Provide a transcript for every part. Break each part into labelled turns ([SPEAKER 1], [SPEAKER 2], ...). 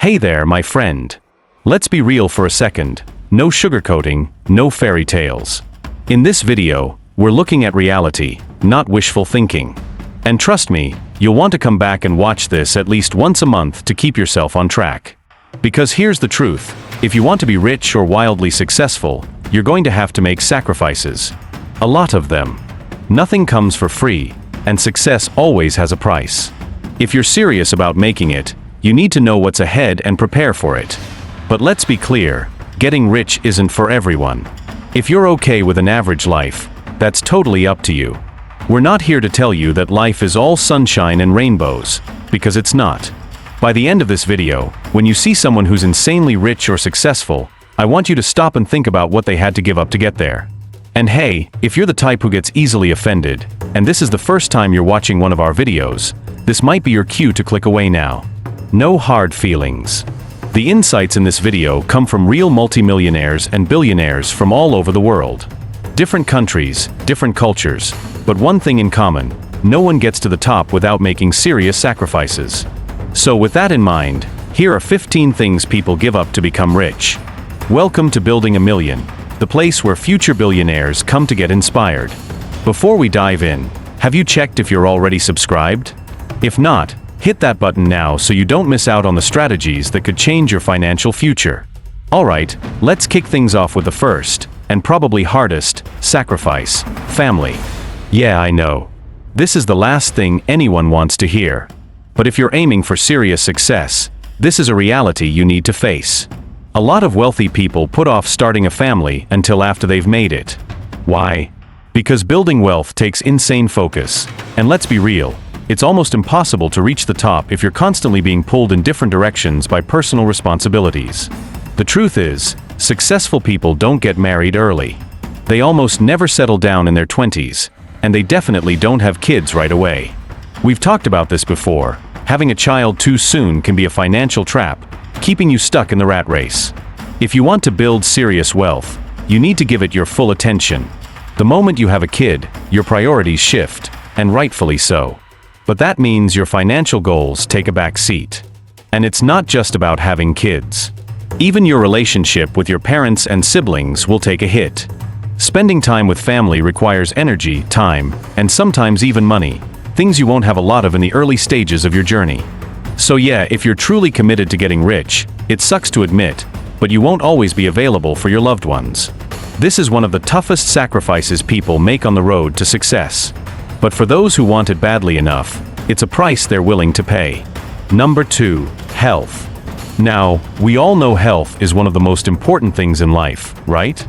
[SPEAKER 1] Hey there, my friend. Let's be real for a second. No sugarcoating, no fairy tales. In this video, we're looking at reality, not wishful thinking. And trust me, you'll want to come back and watch this at least once a month to keep yourself on track. Because here's the truth, if you want to be rich or wildly successful, you're going to have to make sacrifices. A lot of them. Nothing comes for free, and success always has a price. If you're serious about making it, you need to know what's ahead and prepare for it. But let's be clear, getting rich isn't for everyone. If you're okay with an average life, that's totally up to you. We're not here to tell you that life is all sunshine and rainbows, because it's not. By the end of this video, when you see someone who's insanely rich or successful, I want you to stop and think about what they had to give up to get there. And hey, if you're the type who gets easily offended, and this is the first time you're watching one of our videos, this might be your cue to click away now. No hard feelings. The insights in this video come from real multimillionaires and billionaires from all over the world. Different countries, different cultures, but one thing in common, no one gets to the top without making serious sacrifices. So with that in mind, here are 15 things people give up to become rich. Welcome to Building a Million, the place where future billionaires come to get inspired. Before we dive in, have you checked if you're already subscribed? If not, hit that button now so you don't miss out on the strategies that could change your financial future. Alright, let's kick things off with the first, and probably hardest, sacrifice, family. Yeah, I know. This is the last thing anyone wants to hear. But if you're aiming for serious success, this is a reality you need to face. A lot of wealthy people put off starting a family until after they've made it. Why? Because building wealth takes insane focus, and let's be real, it's almost impossible to reach the top if you're constantly being pulled in different directions by personal responsibilities. The truth is, successful people don't get married early. They almost never settle down in their 20s, and they definitely don't have kids right away. We've talked about this before. Having a child too soon can be a financial trap, keeping you stuck in the rat race. If you want to build serious wealth, you need to give it your full attention. The moment you have a kid, your priorities shift, and rightfully so. But that means your financial goals take a back seat. And it's not just about having kids. Even your relationship with your parents and siblings will take a hit. Spending time with family requires energy, time, and sometimes even money, things you won't have a lot of in the early stages of your journey. So yeah, if you're truly committed to getting rich, it sucks to admit, but you won't always be available for your loved ones. This is one of the toughest sacrifices people make on the road to success. But for those who want it badly enough, it's a price they're willing to pay. Number 2, health. Now, we all know health is one of the most important things in life, right?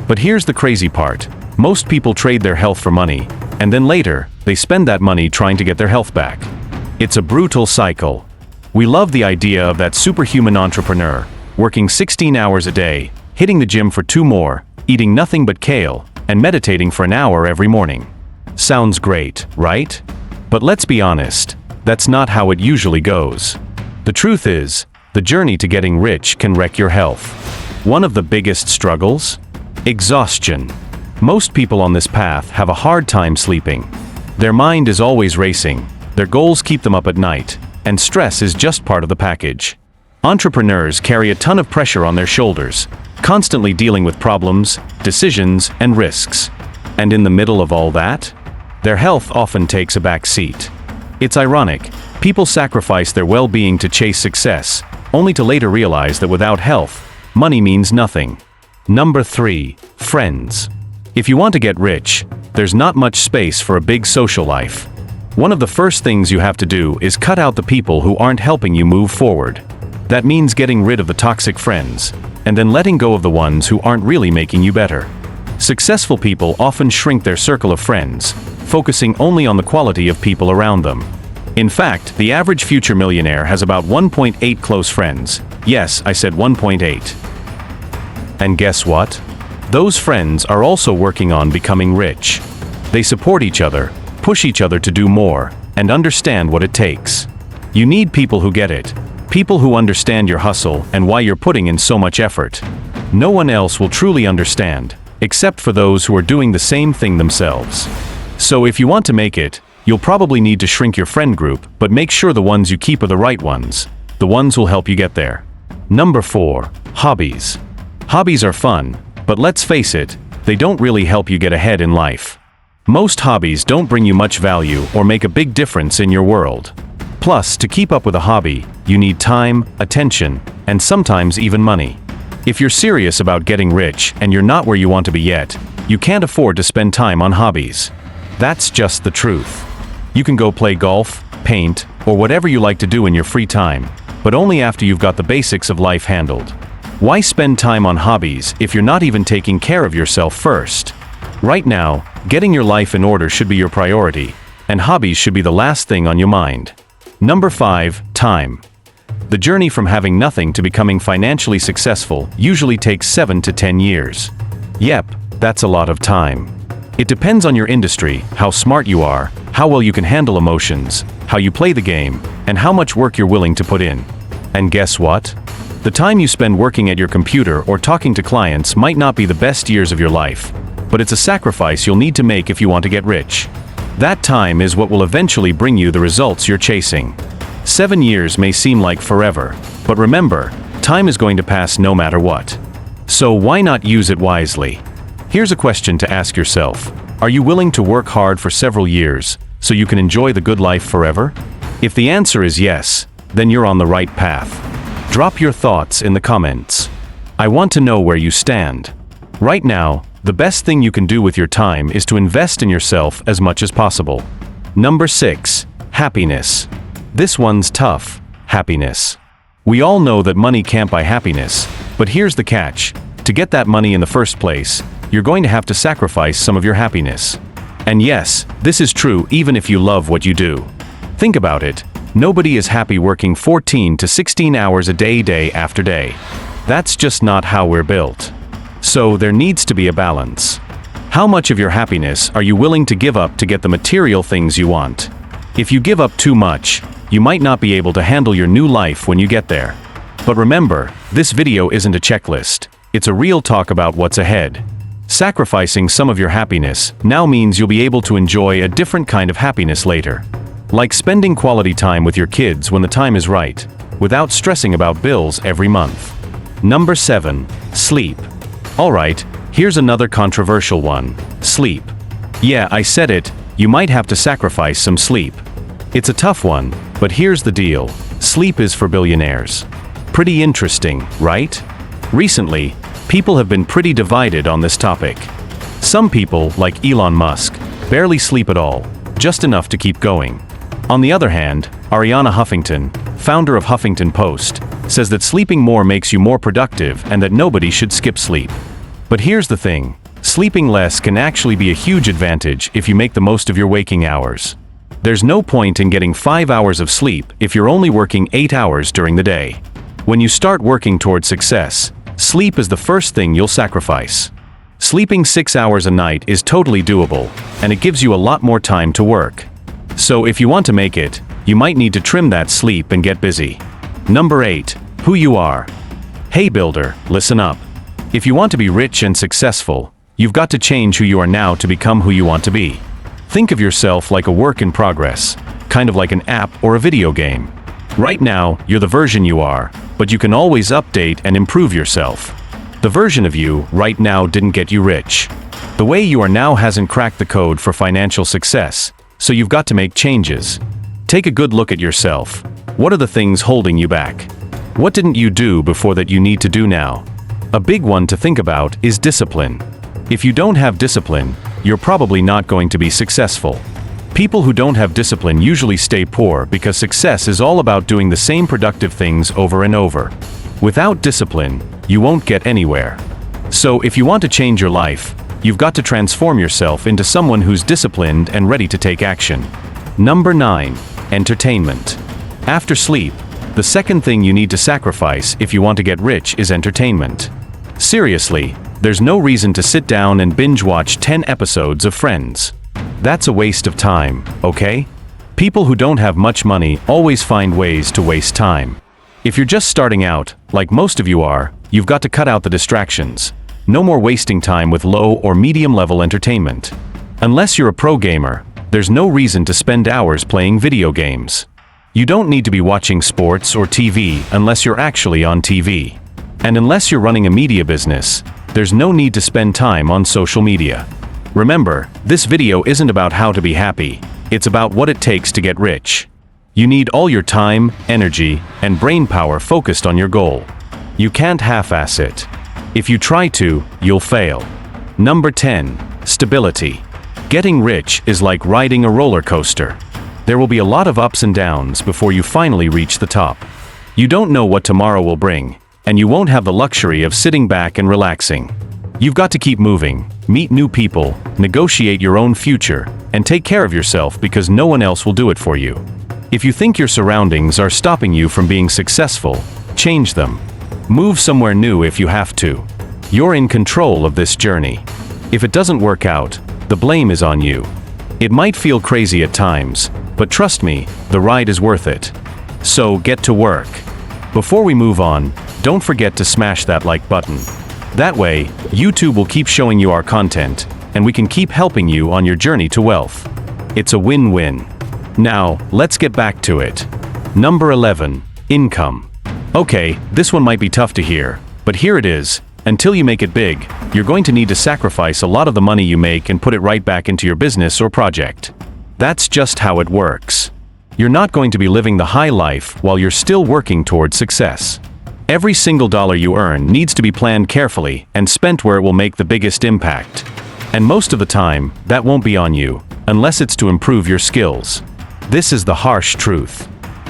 [SPEAKER 1] But here's the crazy part. Most people trade their health for money, and then later, they spend that money trying to get their health back. It's a brutal cycle. We love the idea of that superhuman entrepreneur, working 16 hours a day, hitting the gym for 2 more, eating nothing but kale, and meditating for an hour every morning. Sounds great, right? But let's be honest, that's not how it usually goes. The truth is, the journey to getting rich can wreck your health. One of the biggest struggles? Exhaustion. Most people on this path have a hard time sleeping. Their mind is always racing, their goals keep them up at night, and stress is just part of the package. Entrepreneurs carry a ton of pressure on their shoulders, constantly dealing with problems, decisions, and risks. And in the middle of all that, their health often takes a back seat. It's ironic, people sacrifice their well-being to chase success, only to later realize that without health, money means nothing. Number 3, friends. If you want to get rich, there's not much space for a big social life. One of the first things you have to do is cut out the people who aren't helping you move forward. That means getting rid of the toxic friends, and then letting go of the ones who aren't really making you better. Successful people often shrink their circle of friends, focusing only on the quality of people around them. In fact, the average future millionaire has about 1.8 close friends. Yes, I said 1.8. And guess what? Those friends are also working on becoming rich. They support each other, push each other to do more, and understand what it takes. You need people who get it. People who understand your hustle and why you're putting in so much effort. No one else will truly understand, except for those who are doing the same thing themselves. So if you want to make it, you'll probably need to shrink your friend group, but make sure the ones you keep are the right ones. the ones who'll help you get there. Number 4. Hobbies. Hobbies are fun, but let's face it, they don't really help you get ahead in life. Most hobbies don't bring you much value or make a big difference in your world. Plus, to keep up with a hobby, you need time, attention, and sometimes even money. If you're serious about getting rich and you're not where you want to be yet, you can't afford to spend time on hobbies. That's just the truth. You can go play golf, paint, or whatever you like to do in your free time, but only after you've got the basics of life handled. Why spend time on hobbies if you're not even taking care of yourself first? Right now, getting your life in order should be your priority, and hobbies should be the last thing on your mind. Number 5. Time. The journey from having nothing to becoming financially successful usually takes 7 to 10 years. Yep, that's a lot of time. It depends on your industry, how smart you are, how well you can handle emotions, how you play the game, and how much work you're willing to put in. And guess what? The time you spend working at your computer or talking to clients might not be the best years of your life, but it's a sacrifice you'll need to make if you want to get rich. That time is what will eventually bring you the results you're chasing. 7 years may seem like forever, but remember, time is going to pass no matter what. So why not use it wisely? Here's a question to ask yourself. Are you willing to work hard for several years so you can enjoy the good life forever? If the answer is yes, then you're on the right path. Drop your thoughts in the comments. I want to know where you stand. Right now, the best thing you can do with your time is to invest in yourself as much as possible. Number 6. Happiness. This one's tough. Happiness. We all know that money can't buy happiness, but here's the catch. To get that money in the first place, you're going to have to sacrifice some of your happiness. And yes, this is true even if you love what you do. Think about it. Nobody is happy working 14 to 16 hours a day after day. That's just not how we're built. So there needs to be a balance. How much of your happiness are you willing to give up to get the material things you want? If you give up too much, you might not be able to handle your new life when you get there. But remember, this video isn't a checklist. It's a real talk about what's ahead. Sacrificing some of your happiness now means you'll be able to enjoy a different kind of happiness later. Like spending quality time with your kids when the time is right, without stressing about bills every month. Number 7. Sleep. Alright, here's another controversial one. Sleep. Yeah, I said it, you might have to sacrifice some sleep. It's a tough one, but here's the deal. Sleep is for billionaires. Pretty interesting, right? Recently, people have been pretty divided on this topic. Some people, like Elon Musk, barely sleep at all, just enough to keep going. On the other hand, Arianna Huffington, founder of Huffington Post, says that sleeping more makes you more productive and that nobody should skip sleep. But here's the thing, sleeping less can actually be a huge advantage if you make the most of your waking hours. There's no point in getting 5 hours of sleep if you're only working 8 hours during the day. When you start working towards success, sleep is the first thing you'll sacrifice. Sleeping 6 hours a night is totally doable, and it gives you a lot more time to work. So if you want to make it, you might need to trim that sleep and get busy. Number 8. Who you are. Hey builder, listen up. If you want to be rich and successful, you've got to change who you are now to become who you want to be. Think of yourself like a work in progress, kind of like an app or a video game. Right now, you're the version you are, but you can always update and improve yourself. The version of you right now didn't get you rich. The way you are now hasn't cracked the code for financial success, so you've got to make changes. Take a good look at yourself. What are the things holding you back? What didn't you do before that you need to do now? A big one to think about is discipline. If you don't have discipline, you're probably not going to be successful. People who don't have discipline usually stay poor because success is all about doing the same productive things over and over. Without discipline, you won't get anywhere. So if you want to change your life, you've got to transform yourself into someone who's disciplined and ready to take action. Number 9. Entertainment. After sleep, the second thing you need to sacrifice if you want to get rich is entertainment. Seriously, there's no reason to sit down and binge watch 10 episodes of Friends. That's a waste of time, okay? People who don't have much money always find ways to waste time. If you're just starting out, like most of you are, you've got to cut out the distractions. No more wasting time with low or medium level entertainment. Unless you're a pro gamer, there's no reason to spend hours playing video games. You don't need to be watching sports or TV unless you're actually on TV. And unless you're running a media business, there's no need to spend time on social media. Remember, this video isn't about how to be happy, it's about what it takes to get rich. You need all your time, energy, and brain power focused on your goal. You can't half-ass it. If you try to, you'll fail. Number 10. Stability. Getting rich is like riding a roller coaster. There will be a lot of ups and downs before you finally reach the top. You don't know what tomorrow will bring, and you won't have the luxury of sitting back and relaxing. You've got to keep moving, meet new people, negotiate your own future, and take care of yourself because no one else will do it for you. If you think your surroundings are stopping you from being successful, change them. Move somewhere new if you have to. You're in control of this journey. If it doesn't work out, the blame is on you. It might feel crazy at times, but trust me, the ride is worth it. So get to work. Before we move on, don't forget to smash that like button. That way, YouTube will keep showing you our content, and we can keep helping you on your journey to wealth. It's a win-win. Now, let's get back to it. Number 11. Income. Okay, this one might be tough to hear, but here it is. Until you make it big, you're going to need to sacrifice a lot of the money you make and put it right back into your business or project. That's just how it works. You're not going to be living the high life while you're still working towards success. Every single dollar you earn needs to be planned carefully and spent where it will make the biggest impact. And most of the time, that won't be on you, unless it's to improve your skills. This is the harsh truth.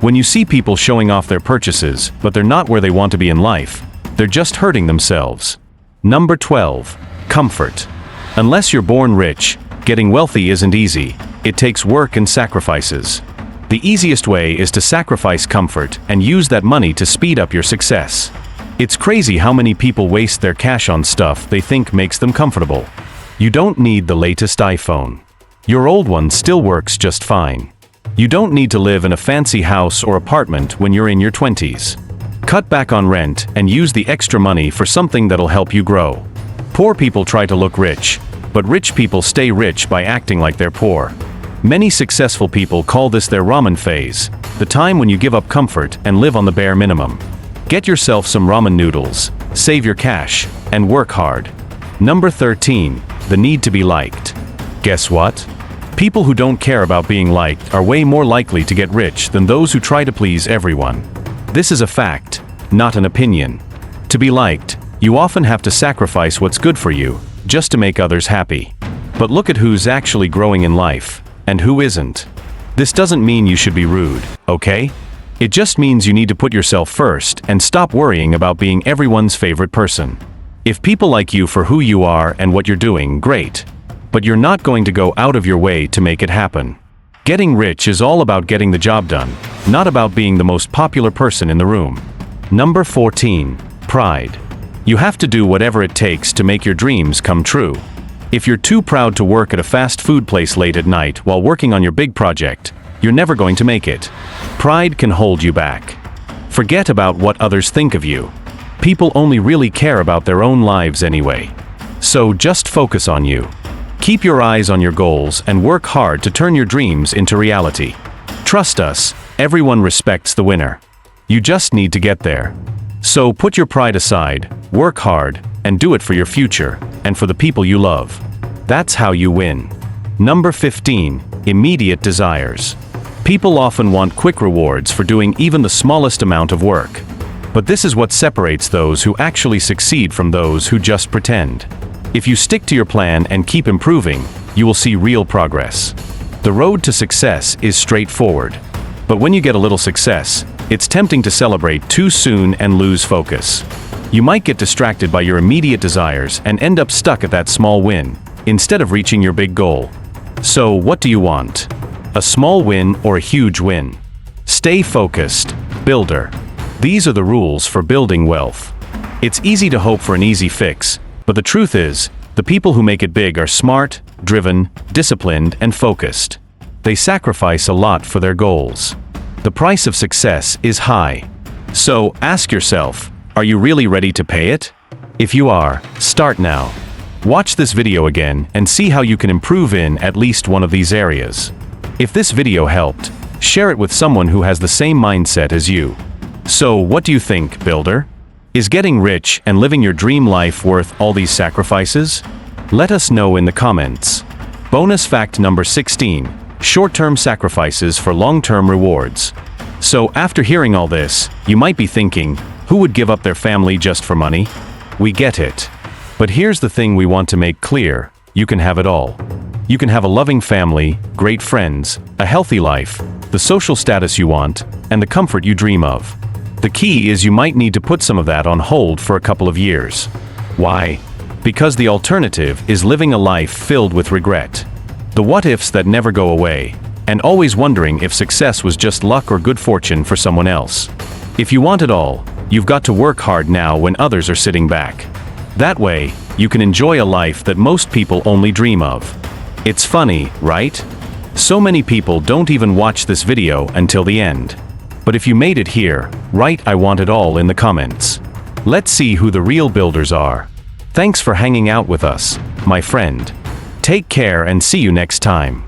[SPEAKER 1] When you see people showing off their purchases, but they're not where they want to be in life, they're just hurting themselves. Number 12. Comfort. Unless you're born rich, getting wealthy isn't easy. It takes work and sacrifices. The easiest way is to sacrifice comfort and use that money to speed up your success. It's crazy how many people waste their cash on stuff they think makes them comfortable. You don't need the latest iPhone. Your old one still works just fine. You don't need to live in a fancy house or apartment when you're in your 20s. Cut back on rent and use the extra money for something that'll help you grow. Poor people try to look rich, but rich people stay rich by acting like they're poor. Many successful people call this their ramen phase, the time when you give up comfort and live on the bare minimum. Get yourself some ramen noodles, save your cash, and work hard. Number 13. The need to be liked. Guess what? People who don't care about being liked are way more likely to get rich than those who try to please everyone. This is a fact, not an opinion. To be liked, you often have to sacrifice what's good for you, just to make others happy. But look at who's actually growing in life, and who isn't. This doesn't mean you should be rude, okay? It just means you need to put yourself first and stop worrying about being everyone's favorite person. If people like you for who you are and what you're doing, great. But you're not going to go out of your way to make it happen. Getting rich is all about getting the job done, not about being the most popular person in the room. Number 14. Pride. You have to do whatever it takes to make your dreams come true. If you're too proud to work at a fast food place late at night while working on your big project, you're never going to make it. Pride can hold you back. Forget about what others think of you. People only really care about their own lives anyway. So just focus on you. Keep your eyes on your goals and work hard to turn your dreams into reality. Trust us, everyone respects the winner. You just need to get there. So put your pride aside, work hard, and do it for your future, and for the people you love. That's how you win. Number 15. Immediate desires. People often want quick rewards for doing even the smallest amount of work. But this is what separates those who actually succeed from those who just pretend. If you stick to your plan and keep improving, you will see real progress. The road to success is straightforward. But when you get a little success, it's tempting to celebrate too soon and lose focus. You might get distracted by your immediate desires and end up stuck at that small win, instead of reaching your big goal. So what do you want? A small win or a huge win? Stay focused, builder. These are the rules for building wealth. It's easy to hope for an easy fix, but the truth is, the people who make it big are smart, driven, disciplined, and focused. They sacrifice a lot for their goals. The price of success is high. So ask yourself, are you really ready to pay it? If you are, start now. Watch this video again and see how you can improve in at least one of these areas. If this video helped, Share it with someone who has the same mindset as you. So, what do you think, builder? Is getting rich and living your dream life worth all these sacrifices? Let us know in the comments. Bonus fact number 16. Short-term sacrifices for long-term rewards. So, after hearing all this, you might be thinking, who would give up their family just for money? We get it. But here's the thing we want to make clear. You can have it all. You can have a loving family, great friends, a healthy life, the social status you want, and the comfort you dream of. The key is you might need to put some of that on hold for a couple of years. Why? Because the alternative is living a life filled with regret. The what-ifs that never go away, and always wondering if success was just luck or good fortune for someone else. If you want it all, you've got to work hard now when others are sitting back. That way, you can enjoy a life that most people only dream of. It's funny, right? So many people don't even watch this video until the end. But if you made it here, write "I want it all" in the comments. Let's see who the real builders are. Thanks for hanging out with us, my friend. Take care and see you next time.